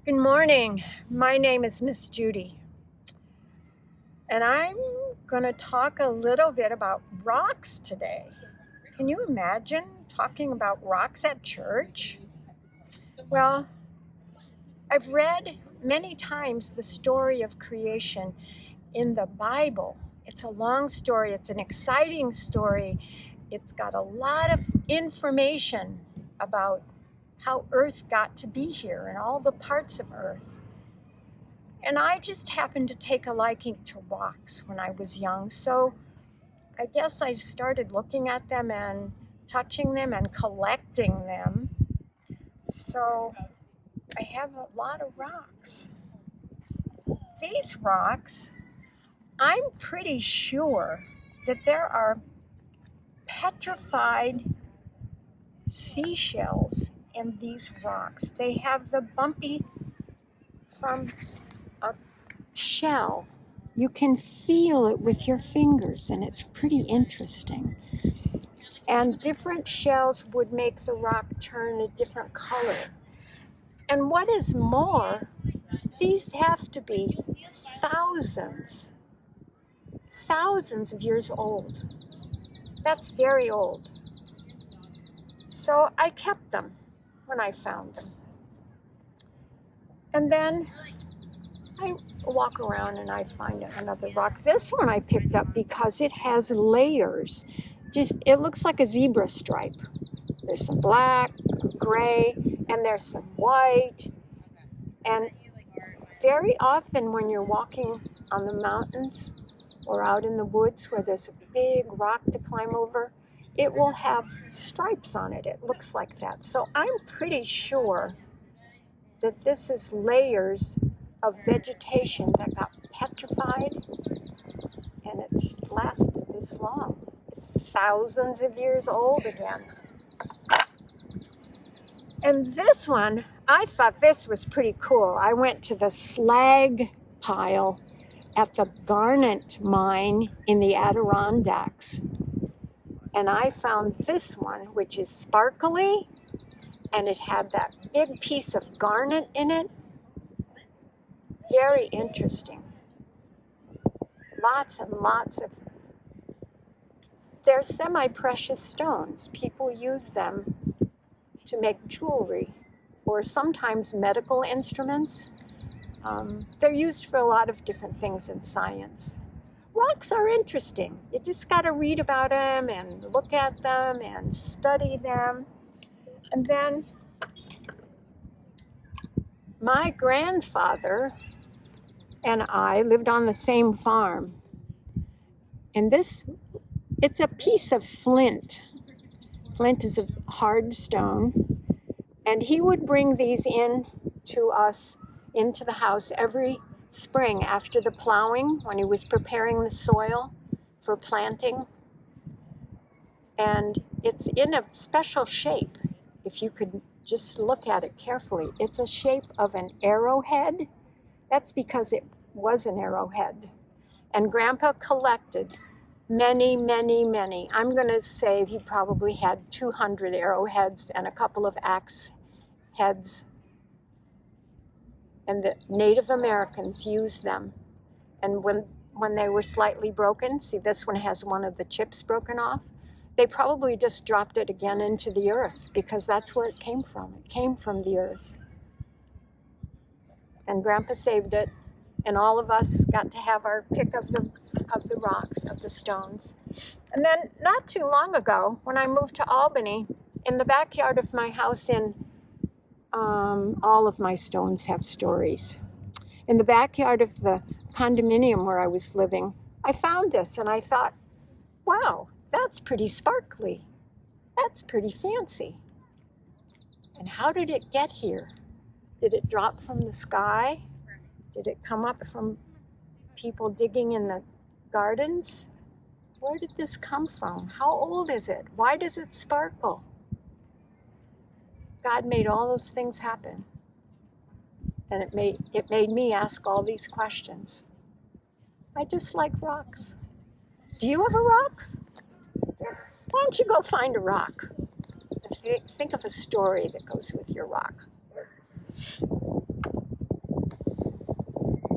Good morning. My name is Miss Judy, and I'm going to talk a little bit about rocks today. Can you imagine talking about rocks at church? Well, I've read many times the story of creation in the Bible. It's a long story, it's an exciting story. It's got a lot of information about how Earth got to be here and all the parts of Earth. And I just happened to take a liking to rocks when I was young. So I guess I started looking at them and touching them and collecting them. So I have a lot of rocks. These rocks, I'm pretty sure that there are petrified seashells in these rocks. They have the bumpy from a shell. You can feel it with your fingers, and it's pretty interesting. And different shells would make the rock turn a different color. And what is more, these have to be thousands of years old. That's very old. So I kept them when I found them. And then I walk around and I find another rock. This one I picked up because it has layers. It looks like a zebra stripe. There's some black, gray, and there's some white. And very often when you're walking on the mountains or out in the woods where there's a big rock to climb over, it will have stripes on it. It looks like that. So I'm pretty sure that this is layers of vegetation that got petrified, and it's lasted this long. It's thousands of years old again. And this one, I thought this was pretty cool. I went to the slag pile at the garnet mine in the Adirondacks, and I found this one, which is sparkly, and it had that big piece of garnet in it. Very interesting. Lots and lots of, they're semi-precious stones. People use them to make jewelry or sometimes medical instruments. They're used for a lot of different things in science. Rocks are interesting. You just got to read about them and look at them and study them. And then my grandfather and I lived on the same farm. And it's a piece of flint. Flint is a hard stone. And he would bring these in to us into the house every spring after the plowing, when he was preparing the soil for planting. And it's in a special shape. If you could just look at it carefully, it's a shape of an arrowhead. That's because it was an arrowhead. And Grandpa collected many. I'm going to say he probably had 200 arrowheads and a couple of axe heads. And the Native Americans used them. And when they were slightly broken, see, this one has one of the chips broken off, they probably just dropped it again into the earth, because that's where it came from. It came from the earth. And Grandpa saved it, and all of us got to have our pick of the rocks, of the stones. And then not too long ago, when I moved to Albany, in the backyard of my house all of my stones have stories. In the backyard of the condominium where I was living, I found this and I thought, wow, that's pretty sparkly. That's pretty fancy. And how did it get here? Did it drop from the sky? Did it come up from people digging in the gardens? Where did this come from? How old is it? Why does it sparkle? God made all those things happen. And it made me ask all these questions. I just like rocks. Do you have a rock? Why don't you go find a rock? And think of a story that goes with your rock.